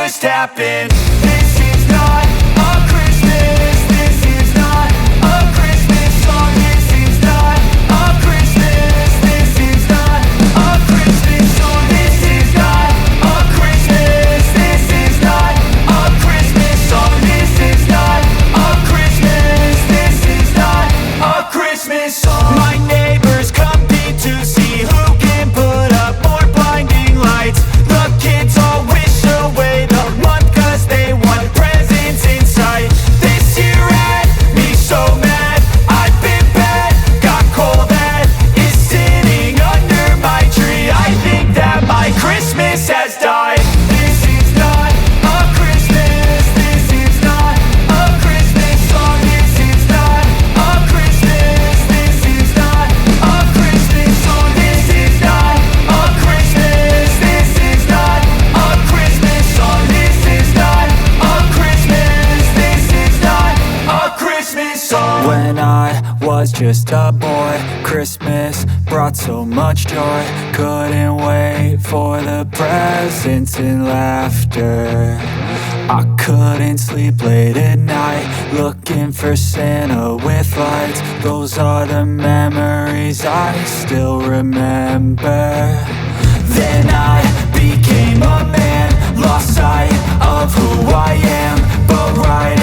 just happened. This is not a Christmas. This is not a Christmas song. This is not a Christmas. This is not a Christmas song. This is not a Christmas. This is not a Christmas song. This is not a Christmas. This is not a Christmas song. My neighbors compete to see who can put up more blinding lights. The kids all wish away the month 'cause they want presents in sight. This year had me so mad, I've been bad, got coal that is sitting under my tree. I think that my Christmas has died. This is not a Christmas. This is not a Christmas song. This is not a Christmas. This is not a Christmas song. This is not a Christmas. This is not a Christmas song. This is not a Christmas. This is not a Christmas song. When I was just a boy, Christmas brought so much joy. Couldn't wait for the presents and laughter. I couldn't sleep late at night, looking for Santa with lights. Those are the memories I still remember. Then I became a man, lost sight of who I am, but right